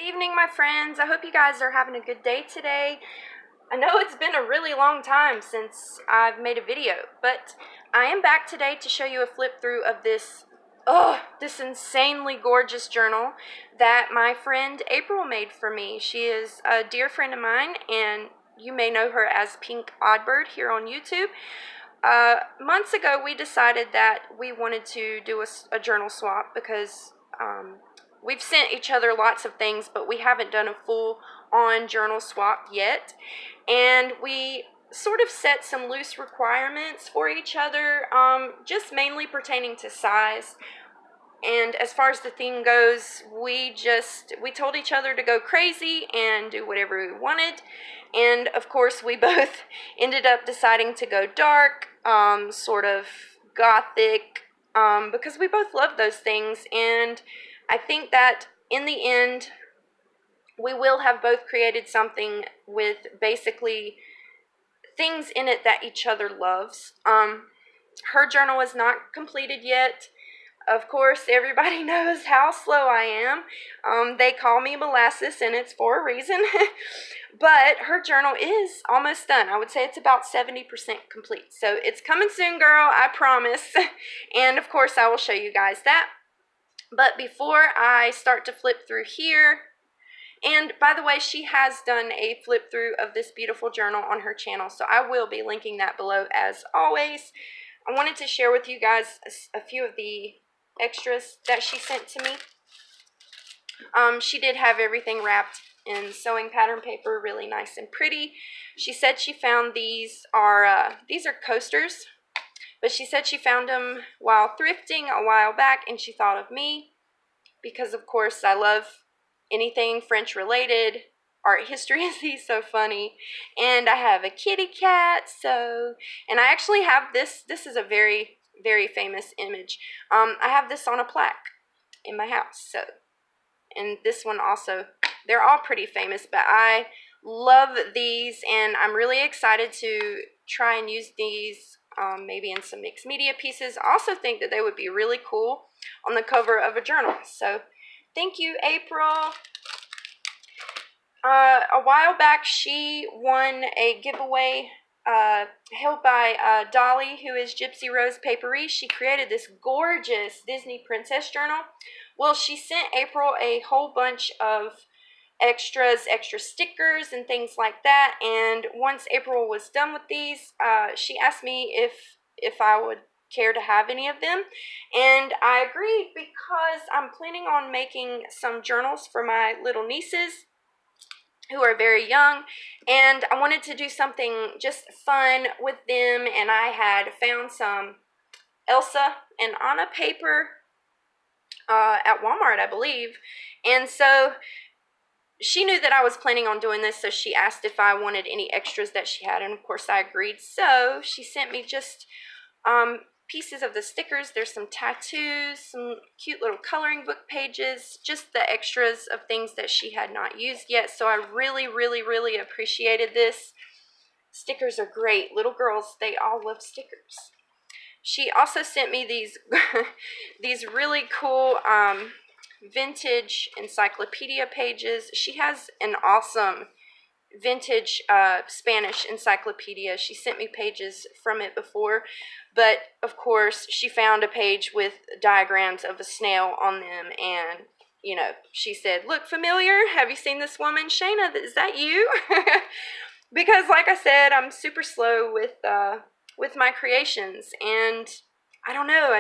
evening, my friends. I hope you guys are having a good day today. I know it's been a really long time since I've made a video, but I am back today to show you a flip through of this insanely gorgeous journal that my friend April made for me. She is a dear friend of mine, and you may know her as PinkOddBird here on YouTube. Months ago, we decided that we wanted to do a journal swap because we've sent each other lots of things, but we haven't done a full-on journal swap yet. And we sort of set some loose requirements for each other, just mainly pertaining to size. And as far as the theme goes, we told each other to go crazy and do whatever we wanted. And of course, we both ended up deciding to go dark, sort of Gothic, because we both love those things. And I think that in the end, we will have both created something with basically things in it that each other loves. Her journal is not completed yet. Of course, everybody knows how slow I am. They call me molasses, and it's for a reason. But her journal is almost done. I would say it's about 70% complete. So it's coming soon, girl, I promise. And of course, I will show you guys that. But before I start to flip through here, and by the way, she has done a flip through of this beautiful journal on her channel, so I will be linking that below as always. I wanted to share with you guys a few of the extras that she sent to me. She did have everything wrapped in sewing pattern paper, really nice and pretty. She said she found these are coasters, but she said she found them while thrifting a while back, and she thought of me because, of course, I love anything French related. Art history is so funny. And I have a kitty cat, and I actually have this. This is a very, very famous image. I have this on a plaque in my house, and this one also. They're all pretty famous, but I love these, and I'm really excited to try and use these maybe in some mixed media pieces. I also think that they would be really cool on the cover of a journal. So thank you, April. A while back, she won a giveaway held by Dolly, who is Gypsy Rose Papery. She created this gorgeous Disney princess journal. Well, she sent April a whole bunch of extra stickers and things like that. And once April was done with these, she asked me if I would care to have any of them, and I agreed because I'm planning on making some journals for my little nieces who are very young, and I wanted to do something just fun with them. And I had found some Elsa and Anna paper at Walmart, I believe, and so she knew that I was planning on doing this, so she asked if I wanted any extras that she had, and of course I agreed. So she sent me just pieces of the stickers. There's some tattoos, some cute little coloring book pages, just the extras of things that she had not used yet. So I really, really, really appreciated this. Stickers are great. Little girls, they all love stickers. She also sent me these these really cool vintage encyclopedia pages. She has an awesome vintage Spanish encyclopedia. She sent me pages from it before, but of course she found a page with diagrams of a snail on them, and you know, she said, "Look familiar? Have you seen this woman, Shayna? Is that you?" Because like I said, I'm super slow with my creations, and I don't know,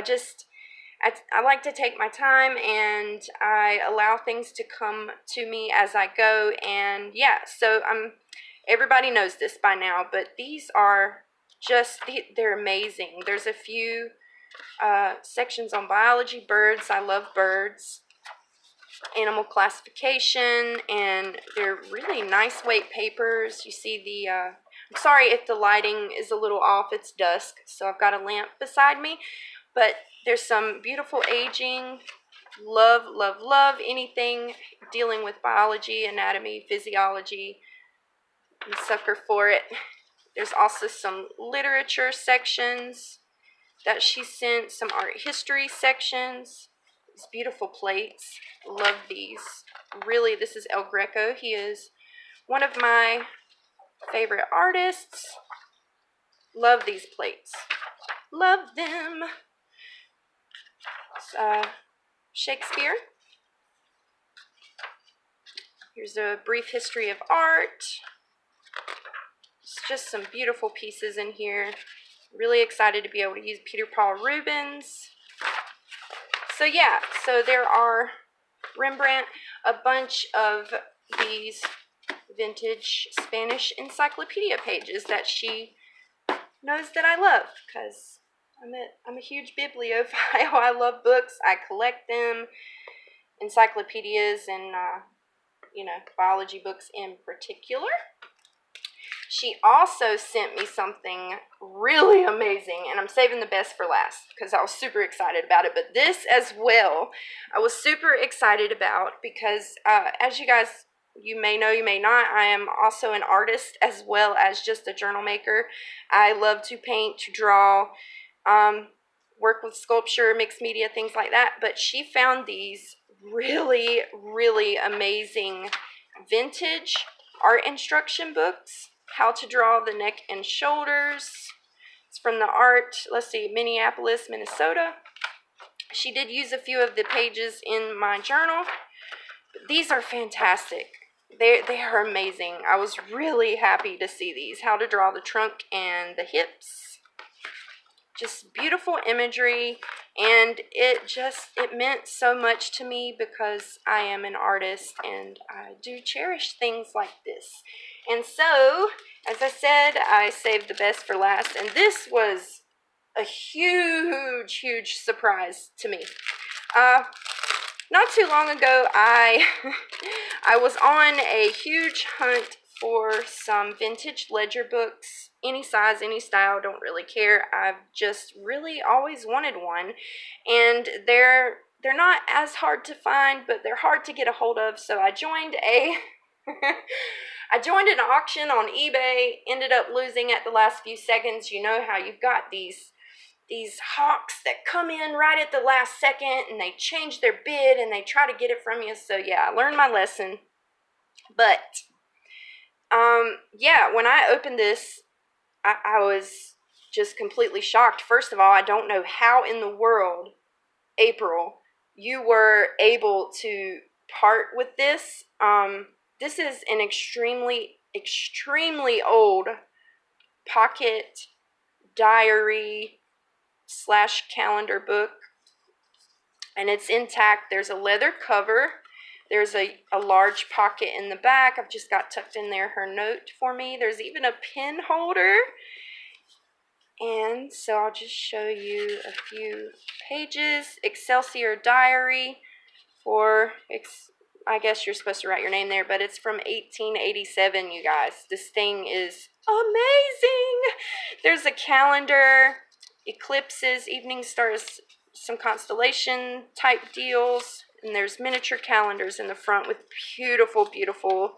I like to take my time, and I allow things to come to me as I go. And yeah, so everybody knows this by now, but these are just, they're amazing. There's a few sections on biology, birds. I love birds. Animal classification, and they're really nice weight papers. You see the, I'm sorry if the lighting is a little off, it's dusk, so I've got a lamp beside me. But there's some beautiful aging. Love, love, love anything dealing with biology, anatomy, physiology. I'm a sucker for it. There's also some literature sections that she sent, some art history sections. These beautiful plates. Love these. really, this is El Greco. He is one of my favorite artists. Love these plates. Love them. It's, Shakespeare. Here's a brief history of art. It's just some beautiful pieces in here. Really excited to be able to use Peter Paul Rubens. So yeah, so there are Rembrandt, a bunch of these vintage Spanish encyclopedia pages that she knows that I love, because I'm a huge bibliophile. I love books. I collect them, encyclopedias, and biology books in particular. She also sent me something really amazing, and I'm saving the best for last because I was super excited about it. But this as well, I was super excited about because as you may know, you may not, I am also an artist as well as just a journal maker. I love to paint, to draw, work with sculpture, mixed media, things like that. But she found these really, really amazing vintage art instruction books. How to draw the neck and shoulders. It's from the art, let's see, Minneapolis, Minnesota. She did use a few of the pages in my journal. But these are fantastic. They are amazing. I was really happy to see these. How to draw the trunk and the hips. Just beautiful imagery, and it meant so much to me because I am an artist and I do cherish things like this. And so, as I said, I saved the best for last, and this was a huge, huge surprise to me. Not too long ago, I was on a huge hunt for some vintage ledger books, any size, any style, don't really care. I've just really always wanted one, and they're not as hard to find, but they're hard to get a hold of. So I joined an auction on eBay, ended up losing at the last few seconds. You know how you've got these hawks that come in right at the last second and they change their bid and they try to get it from you. So yeah, I learned my lesson. But yeah, when I opened this, I was just completely shocked. First of all, I don't know how in the world, April, you were able to part with this. This is an extremely, extremely old pocket diary / calendar book, and it's intact. There's a leather cover. There's a large pocket in the back. I've just got tucked in there her note for me. There's even a pen holder. And so I'll just show you a few pages. Excelsior Diary for, I guess you're supposed to write your name there, but it's from 1887, you guys. This thing is amazing. There's a calendar, eclipses, evening stars, some constellation type deals. And there's miniature calendars in the front with beautiful, beautiful,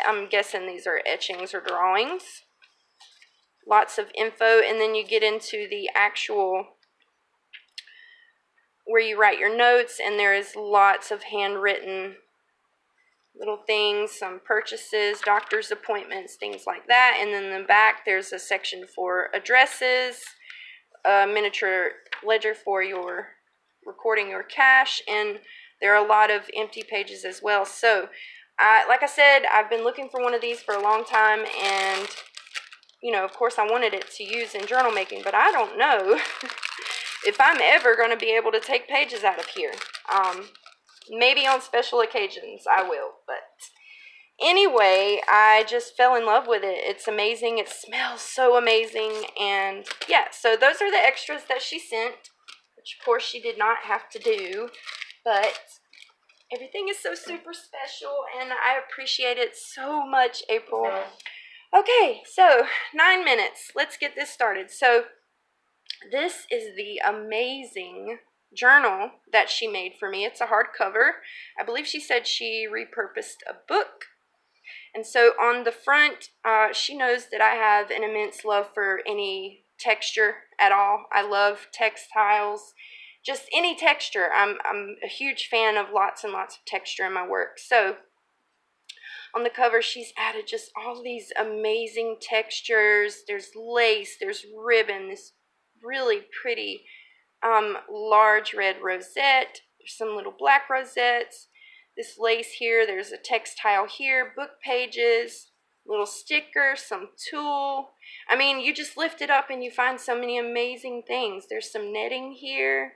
I'm guessing these are etchings or drawings. Lots of info, and then you get into the actual, where you write your notes, and there is lots of handwritten little things, some purchases, doctor's appointments, things like that. And then in the back, there's a section for addresses, a miniature ledger for your recording your cash, and there are a lot of empty pages as well. So like I said, I've been looking for one of these for a long time, and of course I wanted it to use in journal making, but I don't know if I'm ever going to be able to take pages out of here. Maybe on special occasions I will, but anyway, I just fell in love with it. It's amazing. It smells so amazing, and yeah, so those are the extras that she sent, which of course she did not have to do, but everything is so super special, and I appreciate it so much, April. Okay, so 9 minutes. Let's get this started. So this is the amazing journal that she made for me. It's a hardcover. I believe she said she repurposed a book. And so on the front, she knows that I have an immense love for any texture at all. I love textiles, just any texture. I'm a huge fan of lots and lots of texture in my work. So on the cover, she's added just all these amazing textures. There's lace, there's ribbon, this really pretty large red rosette. There's some little black rosettes. This lace here, there's a textile here, book pages, little sticker, some tulle. I mean, you just lift it up and you find so many amazing things. There's some netting here.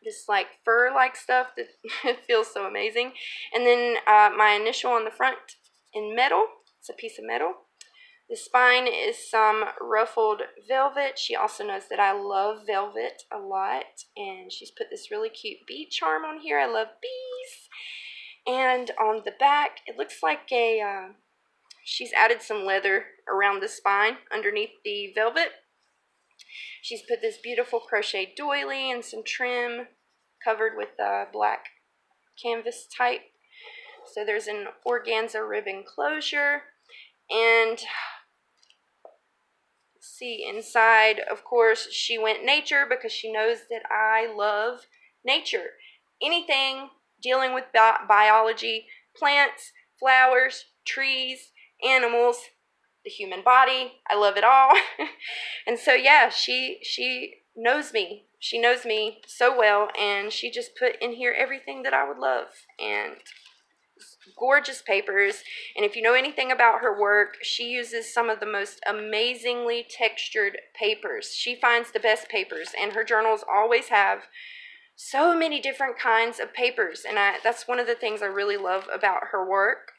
This like fur-like stuff that it feels so amazing. And then my initial on the front in metal. It's a piece of metal. The spine is some ruffled velvet. She also knows that I love velvet a lot. And she's put this really cute bee charm on here. I love bees. And on the back, it looks like a, she's added some leather around the spine underneath the velvet. She's put this beautiful crochet doily and some trim covered with black canvas type. So there's an organza ribbon closure. And let's see, inside, of course, she went nature because she knows that I love nature. Anything dealing with biology, plants, flowers, trees, animals, the human body. I love it all. And so yeah, she knows me. She knows me so well, and she just put in here everything that I would love. And gorgeous papers. And if you know anything about her work, she uses some of the most amazingly textured papers. She finds the best papers, and her journals always have so many different kinds of papers. And that's one of the things I really love about her work.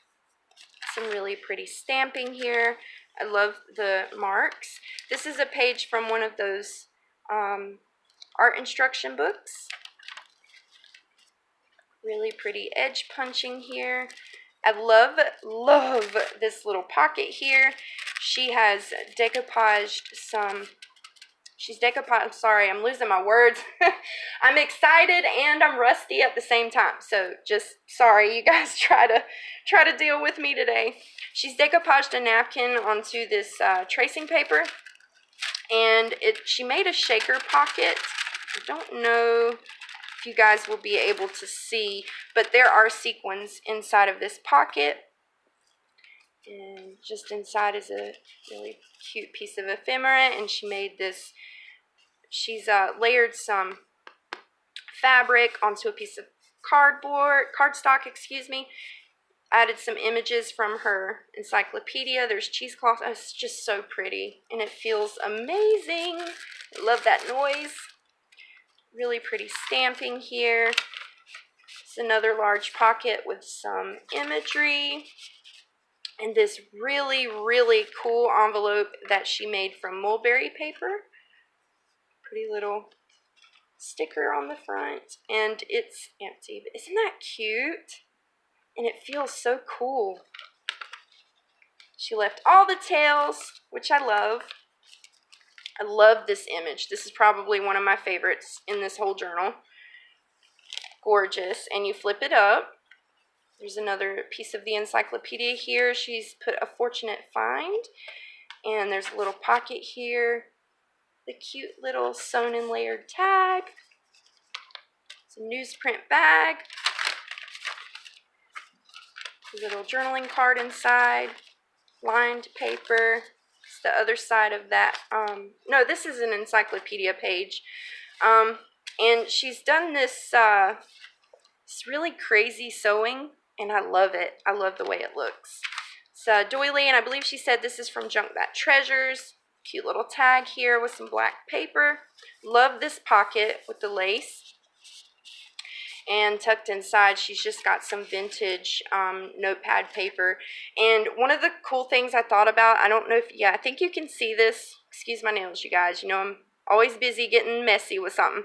Some really pretty stamping here. I love the marks. This is a page from one of those art instruction books. Really pretty edge punching here. I love this little pocket here. She has decoupaged some, sorry, I'm losing my words. I'm excited and I'm rusty at the same time. So just sorry, you guys try to deal with me today. She's decoupaged a napkin onto this tracing paper, and she made a shaker pocket. I don't know if you guys will be able to see, but there are sequins inside of this pocket. And just inside is a really cute piece of ephemera, and she made this, she's layered some fabric onto a piece of cardstock, excuse me. Added some images from her encyclopedia. There's cheesecloth. Oh, it's just so pretty, and it feels amazing. I love that noise. Really pretty stamping here. It's another large pocket with some imagery. And this really, really cool envelope that she made from mulberry paper. Pretty little sticker on the front. And it's empty. But isn't that cute? And it feels so cool. She left all the tails, which I love. I love this image. This is probably one of my favorites in this whole journal. Gorgeous. And you flip it up. There's another piece of the encyclopedia here. She's put a fortunate find. And there's a little pocket here. The cute little sewn and layered tag. It's a newsprint bag. A little journaling card inside. Lined paper. It's the other side of that. No, this is an encyclopedia page. And she's done this, this really crazy sewing, and I love it. I love the way it looks. It's a doily, and I believe she said this is from Junk That Treasures. Cute little tag here with some black paper. Love this pocket with the lace. And tucked inside, she's just got some vintage notepad paper. And one of the cool things I thought about, I don't know if, yeah, I think you can see this. Excuse my nails, you guys. You know I'm always busy getting messy with something.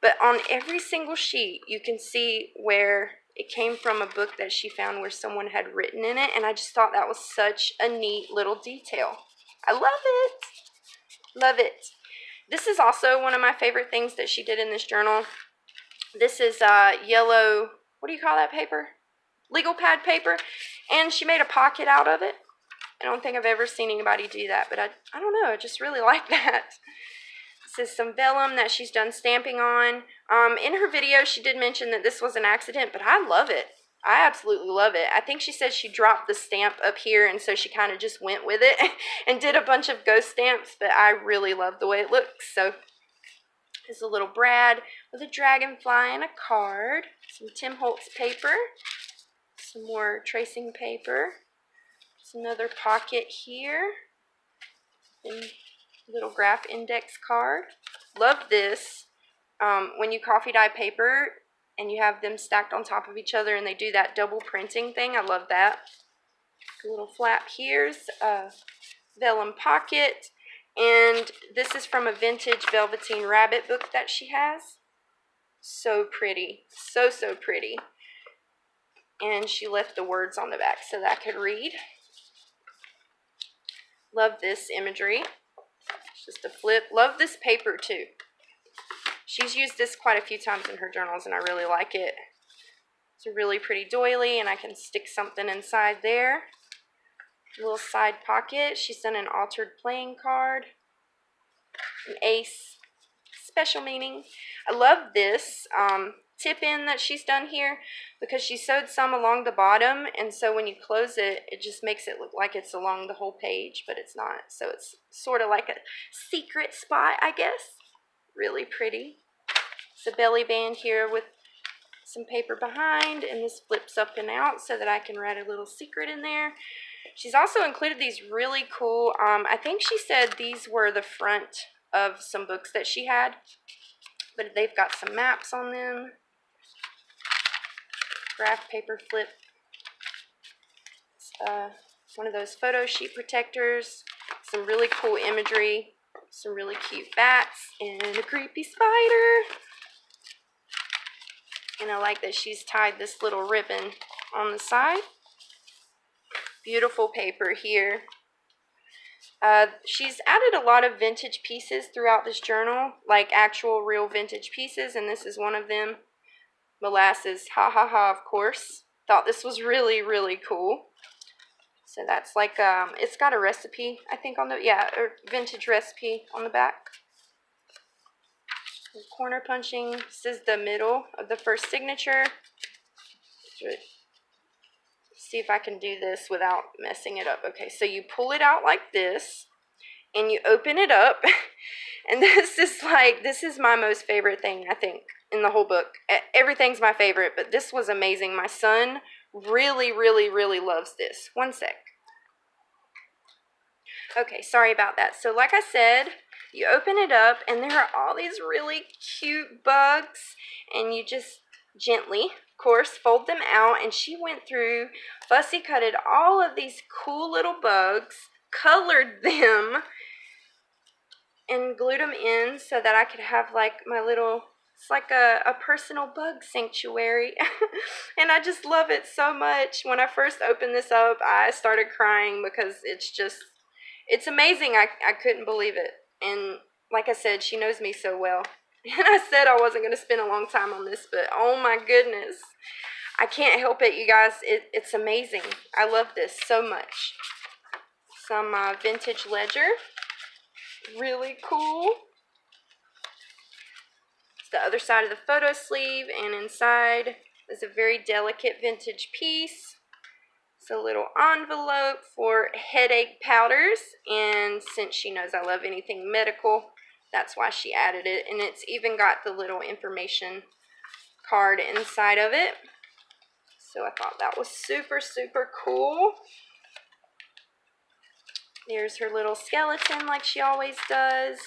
But on every single sheet, you can see where it came from a book that she found where someone had written in it. And I just thought that was such a neat little detail. I love it. Love it. This is also one of my favorite things that she did in this journal. This is yellow, what do you call that paper? Legal pad paper. And she made a pocket out of it. I don't think I've ever seen anybody do that, but I don't know. I just really like that. This is some vellum that she's done stamping on. In her video, she did mention that this was an accident, but I love it. I absolutely love it. I think she said she dropped the stamp up here, and so she kind of just went with it and did a bunch of ghost stamps, but I really love the way it looks. So there's a little Brad with a dragonfly and a card, some Tim Holtz paper, some more tracing paper, there's another pocket here, and little graph index card. Love this. When you coffee dye paper and you have them stacked on top of each other and they do that double printing thing, I love that. A little flap here's a vellum pocket, and this is from a vintage Velveteen Rabbit book that she has. So pretty, so pretty. And she left the words on the back so that I could read. Love this imagery. It's just a flip. Love this paper too. She's used this quite a few times in her journals and I really like it. It's a really pretty doily and I can stick something inside there. A little side pocket. She's done an altered playing card. An ace. Special meaning. I love this tip-in that she's done here because she sewed some along the bottom, and so when you close it, it just makes it look like it's along the whole page, but it's not. So it's sort of like a secret spot, I guess. Really pretty. It's a belly band here with some paper behind, and this flips up and out so that I can write a little secret in there. She's also included these really cool, I think she said these were the front of some books that she had, but they've got some maps on them. Graph paper flip. It's, one of those photo sheet protectors. Some really cool imagery. Some really cute bats and a creepy spider. And I like that she's tied this little ribbon on the side. Beautiful paper here. She's added a lot of vintage pieces throughout this journal, like actual real vintage pieces, and this is one of them. Molasses, ha ha ha, of course. Thought this was really, really cool. So that's like, it's got a recipe, I think, on the, yeah, a vintage recipe on the back. Corner punching. This is the middle of the first signature. See if I can do this without messing it up. Okay, so you pull it out like this, and you open it up, and this is my most favorite thing, I think, in the whole book. Everything's my favorite, but this was amazing. My son really, really, really loves this. One sec. Okay, sorry about that. So like I said, you open it up, and there are all these really cute bugs, and you just gently, of course, fold them out, and she went through, fussy cutted all of these cool little bugs, colored them, and glued them in so that I could have like my little, it's like a personal bug sanctuary. And I just love it so much. When I first opened this up, I started crying because it's amazing. I couldn't believe it. And like I said, she knows me so well. And I said I wasn't going to spend a long time on this, but oh my goodness. I can't help it, you guys. It's amazing. I love this so much. Some vintage ledger. Really cool. It's the other side of the photo sleeve, and inside is a very delicate vintage piece. It's a little envelope for headache powders, and since she knows I love anything medical, that's why she added it. And it's even got the little information card inside of it. So I thought that was super, super cool. There's her little skeleton like she always does.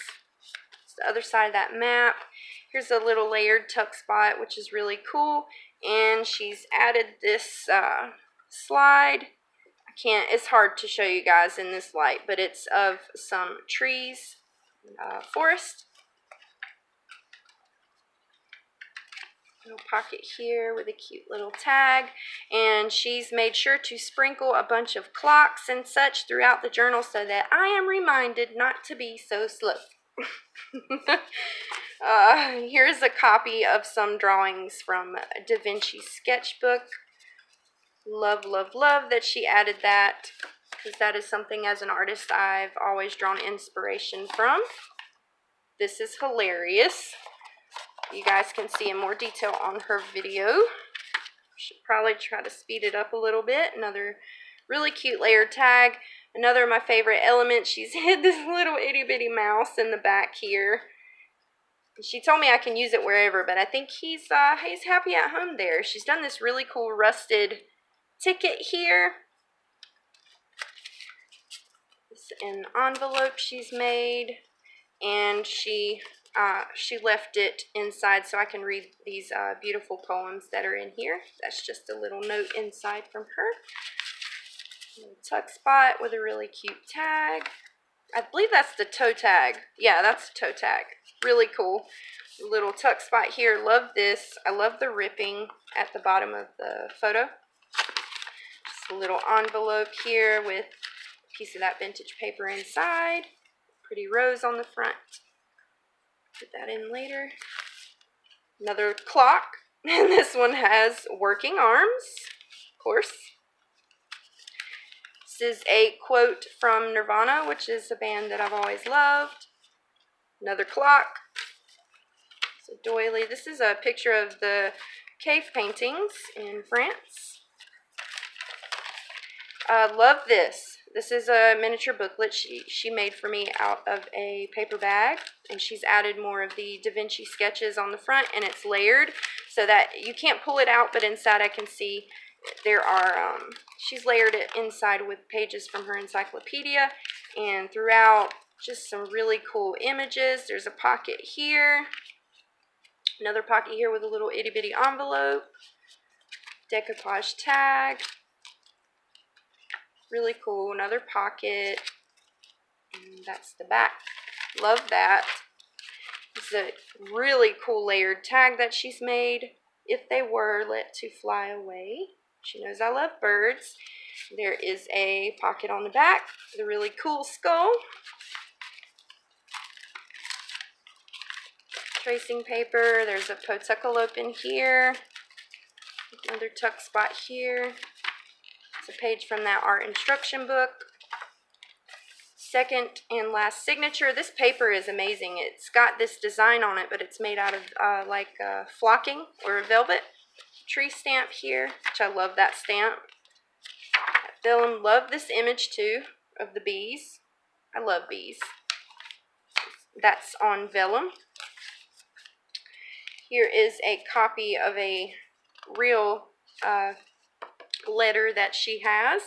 It's the other side of that map. Here's a little layered tuck spot, which is really cool. And she's added this slide. It's hard to show you guys in this light, but it's of some trees, forest. Little pocket here with a cute little tag, and she's made sure to sprinkle a bunch of clocks and such throughout the journal so that I am reminded not to be so slow. Here's a copy of some drawings from Da Vinci's sketchbook. Love, love, love that she added that, because that is something as an artist I've always drawn inspiration from. This is hilarious. You guys can see in more detail on her video. Should probably try to speed it up a little bit. Another really cute layered tag. Another of my favorite elements. She's hid this little itty bitty mouse in the back here. She told me I can use it wherever, but I think he's happy at home there. She's done this really cool rusted ticket here. It's an envelope she's made, and she left it inside so I can read these beautiful poems that are in here. That's just a little note inside from her. A little tuck spot with a really cute tag. I believe that's the toe tag. Yeah, that's the toe tag. Really cool. Little tuck spot here. Love this. I love the ripping at the bottom of the photo. Just a little envelope here with a piece of that vintage paper inside. Pretty rose on the front. Put that in later. Another clock. And this one has working arms, of course. This is a quote from Nirvana, which is a band that I've always loved. Another clock. It's a doily. This is a picture of the cave paintings in France. Love this. This is a miniature booklet she made for me out of a paper bag, and she's added more of the Da Vinci sketches on the front, and it's layered so that you can't pull it out, but inside I can see there are, she's layered it inside with pages from her encyclopedia, and throughout just some really cool images. There's a pocket here, another pocket here with a little itty bitty envelope, decoupage tag. Really cool. Another pocket. And that's the back. Love that. This is a really cool layered tag that she's made. If they were let to fly away. She knows I love birds. There is a pocket on the back with a really cool skull. Tracing paper. There's a potuckalope in here. Another tuck spot here. It's a page from that art instruction book. Second and last signature. This paper is amazing. It's got this design on it, but it's made out of flocking or velvet. Tree stamp here, which I love that stamp. Vellum. Love this image too of the bees. I love bees. That's on vellum. Here is a copy of a real letter that she has.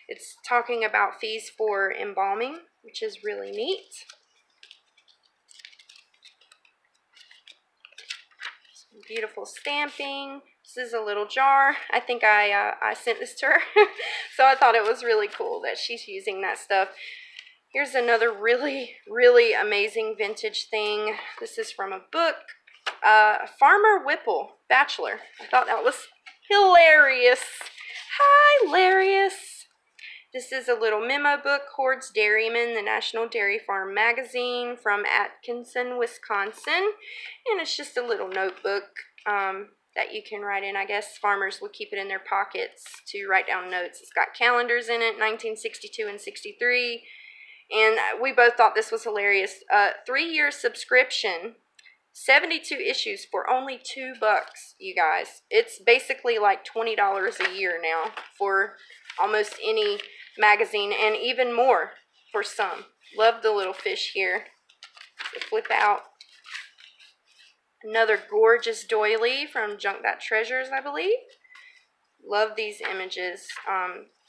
It's talking about fees for embalming, which is really neat. Some beautiful stamping. This is a little jar. I think I sent this to her, so I thought it was really cool that she's using that stuff. Here's another really, really amazing vintage thing. This is from a book. Farmer Whipple, Bachelor. I thought that was hilarious. Hilarious. This is a little memo book, Hoard's Dairyman, the National Dairy Farm Magazine from Atkinson, Wisconsin. And it's just a little notebook that you can write in. I guess farmers would keep it in their pockets to write down notes. It's got calendars in it, 1962 and 63. And we both thought this was hilarious. 3-year subscription. 72 issues for only $2, you guys. It's basically like $20 a year now for almost any magazine, and even more for some. Love the little fish here. So flip out. Another gorgeous doily from Junk That Treasures, I believe. Love these images.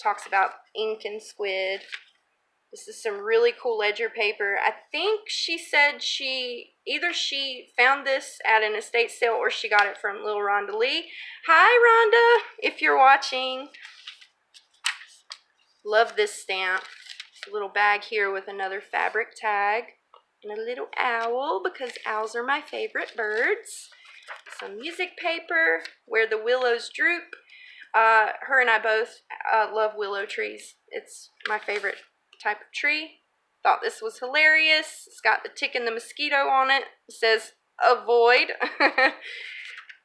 Talks about ink and squid. This is some really cool ledger paper. I think she said either she found this at an estate sale or she got it from little Rhonda Lee. Hi, Rhonda, if you're watching. Love this stamp. A little bag here with another fabric tag. And a little owl, because owls are my favorite birds. Some music paper, Where the Willows Droop. Her and I both love willow trees. It's my favorite type of tree. Thought this was hilarious. It's got the tick and the mosquito on it. It says avoid.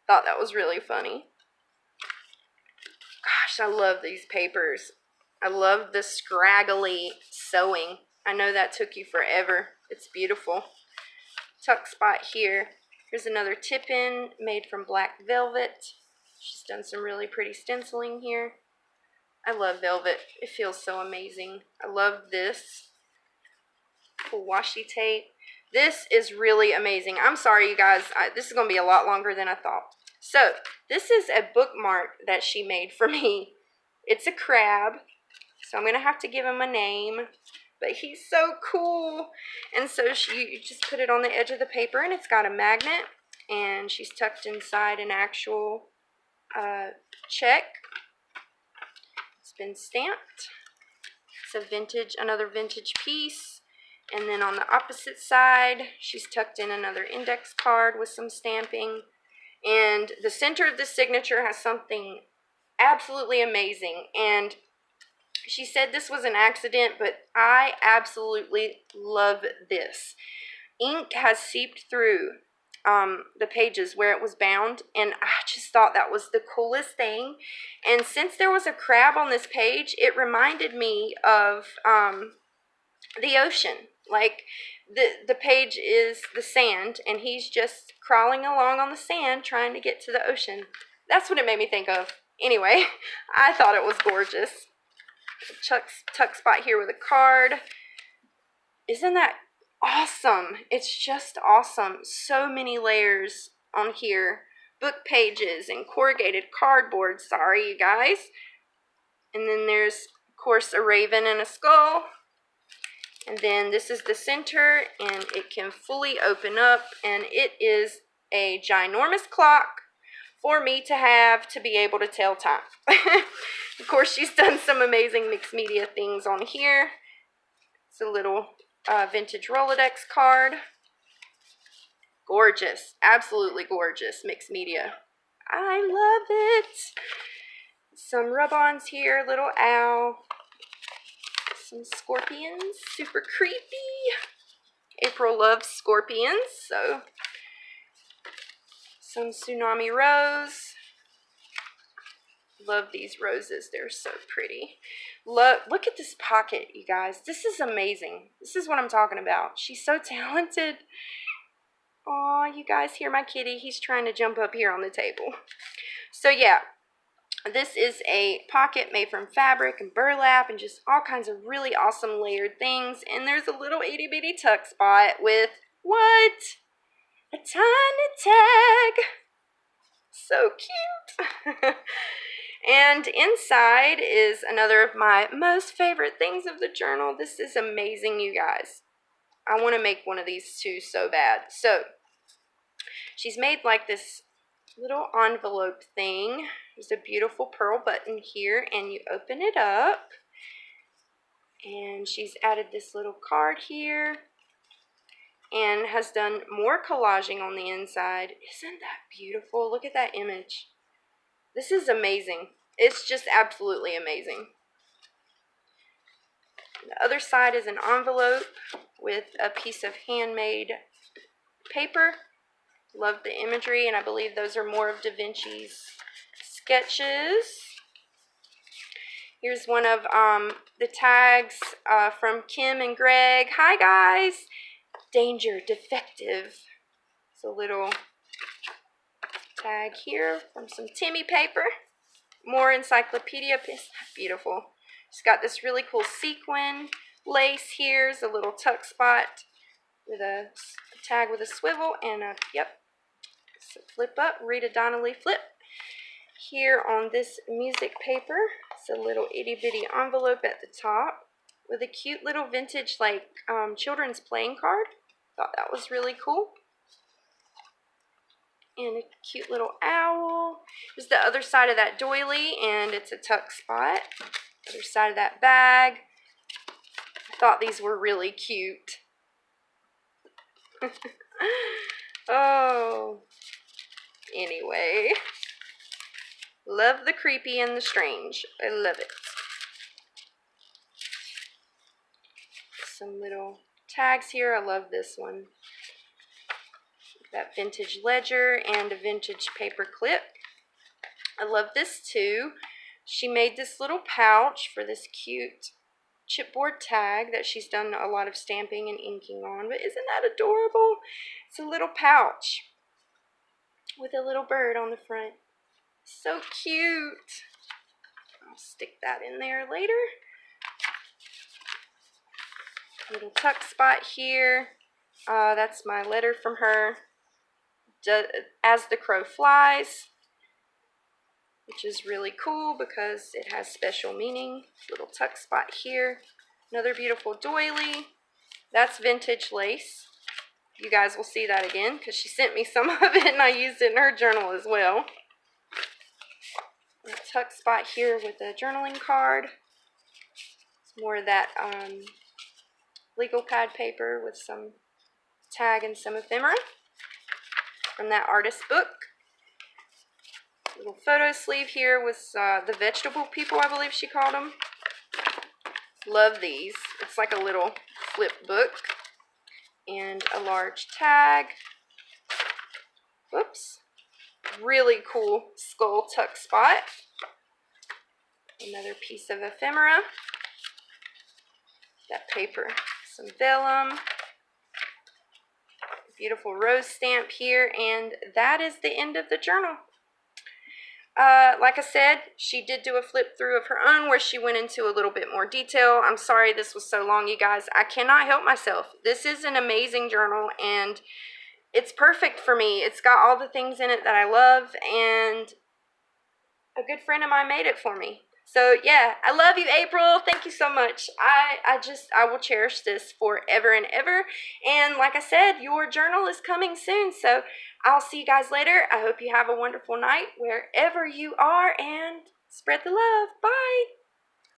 Thought that was really funny. Gosh, I love these papers. I love the scraggly sewing. I know that took you forever. It's beautiful. tuck spot here. Here's another tip-in made from black velvet. She's done some really pretty stenciling here. I love velvet. It feels so amazing. I love this cool washi tape. This is really amazing. I'm sorry, you guys. This is going to be a lot longer than I thought. So, this is a bookmark that she made for me. It's a crab. So, I'm going to have to give him a name. But he's so cool. And so, you just put it on the edge of the paper, and it's got a magnet. And she's tucked inside an actual check. It's been stamped. It's another vintage piece. And then on the opposite side, she's tucked in another index card with some stamping. And the center of the signature has something absolutely amazing. And she said this was an accident, but I absolutely love this. Ink has seeped through the pages where it was bound, and I just thought that was the coolest thing. And since there was a crab on this page, it reminded me of the ocean. Like the page is the sand, and he's just crawling along on the sand trying to get to the ocean. That's what it made me think of. Anyway, I thought it was gorgeous. Tuck spot here with a card. Isn't that awesome? It's just awesome. So many layers on here. Book pages and corrugated cardboard. Sorry, you guys. And then there's, of course, a raven and a skull. And then this is the center, and it can fully open up, and it is a ginormous clock for me to have to be able to tell time. Of course, she's done some amazing mixed media things on here. It's a little vintage Rolodex card. Gorgeous. Absolutely gorgeous mixed media. I love it. Some rub-ons here, little owl. Some scorpions, super creepy. April loves scorpions, so some tsunami rose. Love these roses, they're so pretty. Look at this pocket, you guys. This is amazing. This is what I'm talking about. She's so talented. Aw, you guys hear my kitty? He's trying to jump up here on the table. So yeah. This is a pocket made from fabric and burlap and just all kinds of really awesome layered things. And there's a little itty bitty tuck spot with, what? A tiny tag. So cute. And inside is another of my most favorite things of the journal. This is amazing, you guys. I want to make one of these too so bad. So, she's made like this little envelope thing. There's a beautiful pearl button here, and you open it up, and she's added this little card here and has done more collaging on the inside. Isn't that beautiful? Look at that image. This is amazing. It's just absolutely amazing. The other side is an envelope with a piece of handmade paper. Love the imagery, and I believe those are more of Da Vinci's sketches. Here's one of the tags from Kim and Greg. Hi, guys. Danger, defective. It's a little tag here from some Timmy paper. More encyclopedia. Beautiful. She's got this really cool sequin lace here. It's a little tuck spot with a tag with a swivel and a, yep, so flip up, Rita Donnelly flip. Here on this music paper, it's a little itty bitty envelope at the top with a cute little vintage like children's playing card. Thought that was really cool. And a cute little owl. There's the other side of that doily, and it's a tuck spot. Other side of that bag. I thought these were really cute. Oh. Anyway. Love the creepy and the strange. I love it. Some little tags here. I love this one. That vintage ledger and a vintage paper clip. I love this too. She made this little pouch for this cute chipboard tag that she's done a lot of stamping and inking on. But isn't that adorable? It's a little pouch with a little bird on the front. So cute. I'll stick that in there later. Little tuck spot here. That's my letter from her. As the Crow Flies, which is really cool because it has special meaning. Little tuck spot here. Another beautiful doily. That's vintage lace. You guys will see that again because she sent me some of it and I used it in her journal as well. A tuck spot here with a journaling card. It's more of that legal pad paper with some tag and some ephemera from that artist book. Little photo sleeve here with the vegetable people, I believe she called them. Love these. It's like a little flip book. And a large tag. Whoops. Really cool skull tuck spot. Another piece of ephemera. That paper. Some vellum. Beautiful rose stamp here. And that is the end of the journal. Like I said, she did do a flip through of her own where she went into a little bit more detail. I'm sorry this was so long, you guys. I cannot help myself. This is an amazing journal, and it's perfect for me. It's got all the things in it that I love, and a good friend of mine made it for me. So, yeah, I love you, April. Thank you so much. I will cherish this forever and ever. And like I said, your journal is coming soon, so I'll see you guys later. I hope you have a wonderful night wherever you are, and spread the love. Bye.